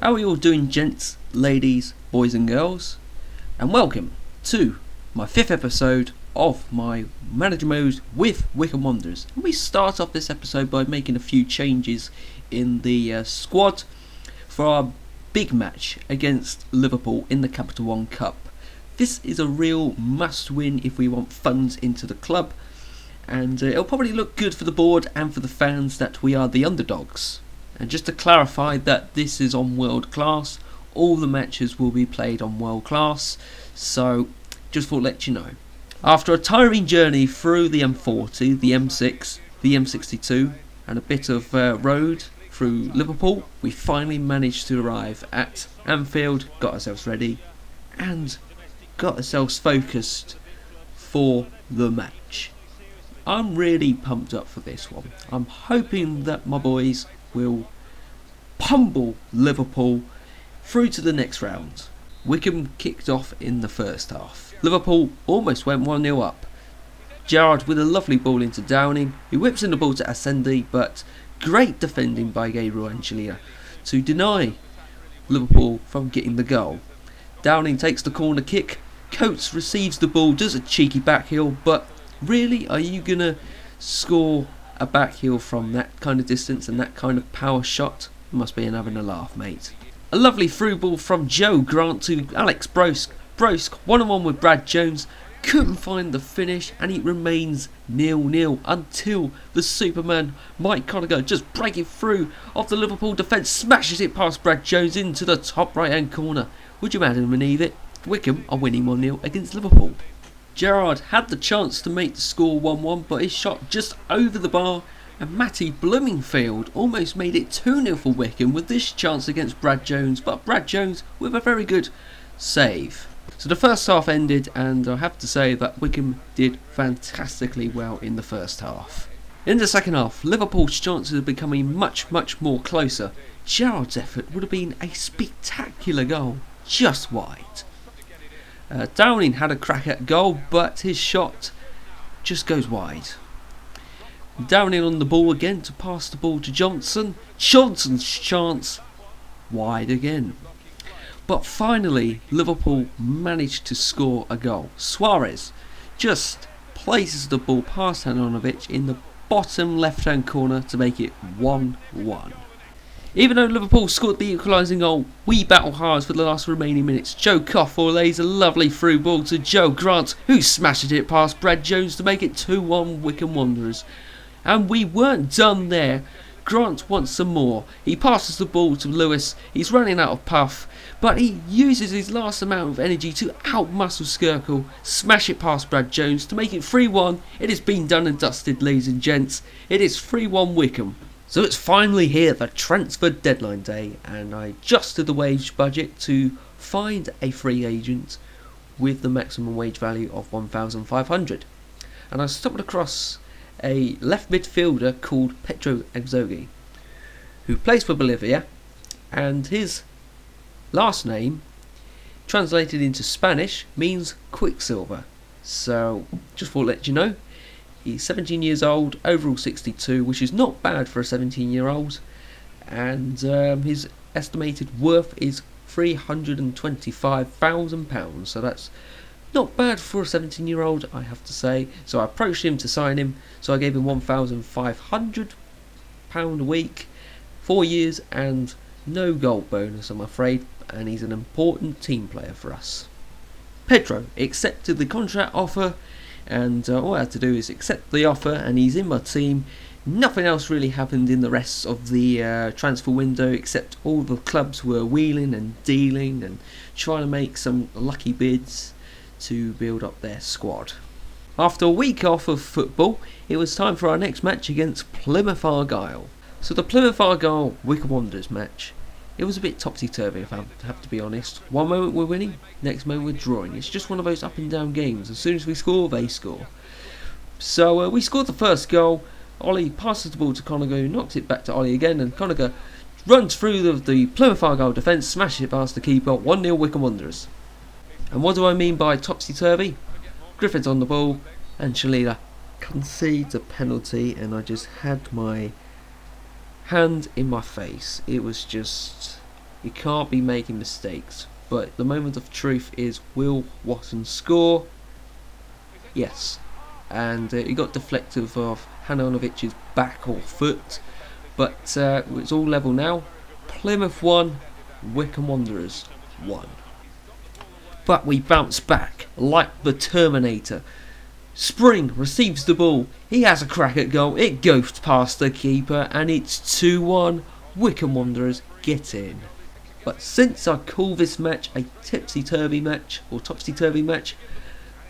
How are you all doing, gents, ladies, boys and girls? And welcome to my 5th episode of my manager mode with Wycombe Wanderers. And we start off this episode by making a few changes in the squad for our big match against Liverpool in the Capital One Cup. This is a real must win if we want funds into the club, and it'll probably look good for the board and for the fans that we are the underdogs. And just to clarify that this is on world class, all the matches will be played on world class, so just thought I'd let you know. After a tiring journey through the M40, the M6, the M62 and a bit of road through Liverpool, we finally managed to arrive at Anfield, got ourselves ready and got ourselves focused for the match. I'm really pumped up for this one. I'm hoping that my boys will pummel Liverpool through to the next round. Wycombe kicked off in the first half. Liverpool almost went 1-0 up. Gerrard with a lovely ball into Downing, who whips in the ball to Ascendi, but great defending by Gabriel Angelina to deny Liverpool from getting the goal. Downing takes the corner kick, Coates receives the ball, does a cheeky backheel, but really, are you going to score a backheel from that kind of distance and that kind of power shot? Must be having a laugh, mate. A lovely through ball from Joe Grant to Alex Brosk. Brosk, 1-on-1 with Brad Jones, couldn't find the finish, and it remains 0-0 until the Superman Mike Conacher just breaking through off the Liverpool defence, smashes it past Brad Jones into the top right hand corner. Would you imagine believe it? Wycombe are winning 1-0 against Liverpool. Gerrard had the chance to make the score 1-1, but his shot just over the bar, and Matty Bloomingfield almost made it 2-0 for Wycombe with this chance against Brad Jones, but Brad Jones with a very good save. So the first half ended, and I have to say that Wycombe did fantastically well in the first half. In the second half, Liverpool's chances are becoming much more closer. Gerrard's effort would have been a spectacular goal, just wide. Downing had a crack at goal, but his shot just goes wide. Downing on the ball again to pass the ball to Johnson. Johnson's chance wide again. But finally, Liverpool managed to score a goal. Suarez just places the ball past Handanovic in the bottom left-hand corner to make it 1-1. Even though Liverpool scored the equalising goal, we battle hard for the last remaining minutes. Joe Coffey lays a lovely through ball to Joe Grant, who smashes it past Brad Jones to make it 2-1 Wycombe Wanderers. And we weren't done there. Grant wants some more. He passes the ball to Lewis. He's running out of puff, but he uses his last amount of energy to out-muscle Skirkle, smash it past Brad Jones to make it 3-1. It has been done and dusted, ladies and gents. It is 3-1 Wycombe. So it's finally here, the transfer deadline day, and I adjusted the wage budget to find a free agent with the maximum wage value of 1,500. And I stumbled across a left midfielder called Pedro Exogui, who plays for Bolivia, and his last name, translated into Spanish, means Quicksilver. So just thought I'd let you know. He's 17 years old, overall 62, which is not bad for a 17-year-old. And his estimated worth is £325,000. So that's not bad for a 17-year-old, I have to say. So I approached him to sign him. So I gave him £1,500 a week, 4 years, and no goal bonus, I'm afraid. And he's an important team player for us. Pedro accepted the contract offer. And all I had to do is accept the offer, and he's in my team. Nothing else really happened in the rest of the transfer window, except all the clubs were wheeling and dealing and trying to make some lucky bids to build up their squad. After a week off of football, it was time for our next match against Plymouth Argyle. So the Plymouth Argyle Wycombe Wanderers match, it was a bit topsy-turvy, if I have to be honest. One moment we're winning, next moment we're drawing. It's just one of those up and down games. As soon as we score, they score. So we scored the first goal. Ollie passes the ball to Conacher, who knocks it back to Ollie again, and Conacher runs through the Plymouth Argyle defence, smashes it past the keeper, 1-0 Wycombe Wanderers. And what do I mean by topsy-turvy? Griffith's on the ball, and Shalila concedes a penalty, and I just had my hand in my face. It was just You can't be making mistakes. But the moment of truth is, will Watson score? Yes. And he got deflected of Hananovic's back or foot. But it's all level now. Plymouth 1, Wycombe Wanderers 1. But we bounce back like the Terminator. Spring receives the ball. He has a crack at goal. It goes past the keeper and it's 2-1. Wycombe Wanderers get in. But since I call this match a tipsy-turvy match, or topsy-turvy match,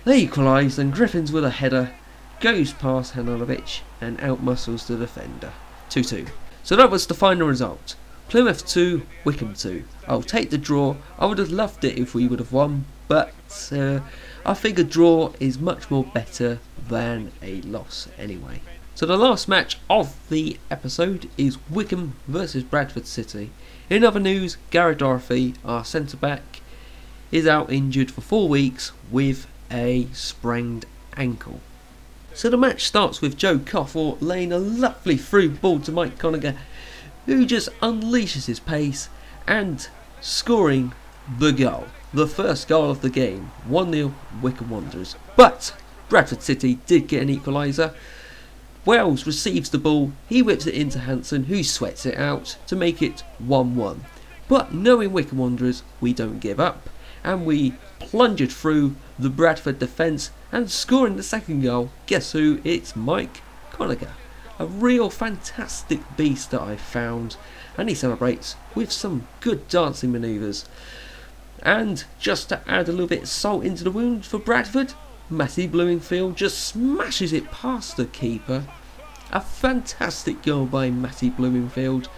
they equalise and Griffins with a header goes past Hananovic and outmuscles the defender. 2-2. So that was the final result. Plymouth 2, Wycombe 2. I'll take the draw. I would have loved it if we would have won, but I think a draw is much more better than a loss anyway. So the last match of the episode is Wycombe versus Bradford City. In other news, Gary Dorothy, our centre back, is out injured for 4 weeks with a sprained ankle. So the match starts with Joe Coffey laying a lovely through ball to Mike Conagher, who just unleashes his pace and scoring the goal. The first goal of the game, 1-0 Wycombe Wanderers. But Bradford City did get an equaliser. Wells receives the ball, he whips it into Hansen, who sweats it out to make it 1-1. But knowing Wycombe Wanderers, we don't give up, and we plunge it through the Bradford defence and scoring the second goal. Guess who? It's Mike Conagher. A real fantastic beast that I found, and he celebrates with some good dancing manoeuvres. And just to add a little bit of salt into the wound for Bradford, Matty Bloomingfield just smashes it past the keeper. A fantastic goal by Matty Bloomingfield.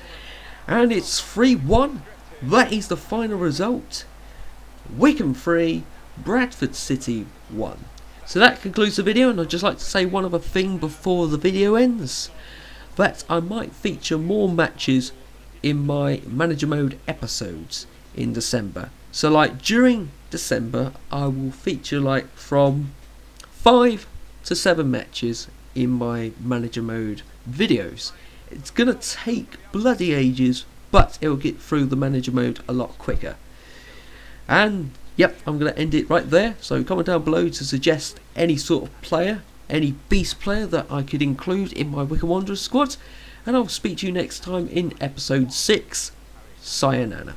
And it's 3-1. That is the final result. Wycombe 3, Bradford City 1. So that concludes the video, and I'd just like to say one other thing before the video ends. That I might feature more matches in my manager mode episodes in December. So like during December I will feature like from 5 to 7 matches in my manager mode videos. It's gonna take bloody ages, but it'll get through the manager mode a lot quicker. And yep, I'm gonna end it right there. So comment down below to suggest any sort of player, any beast player that I could include in my Wycombe Wanderers squad, and I'll speak to you next time in episode 6. Sayonara.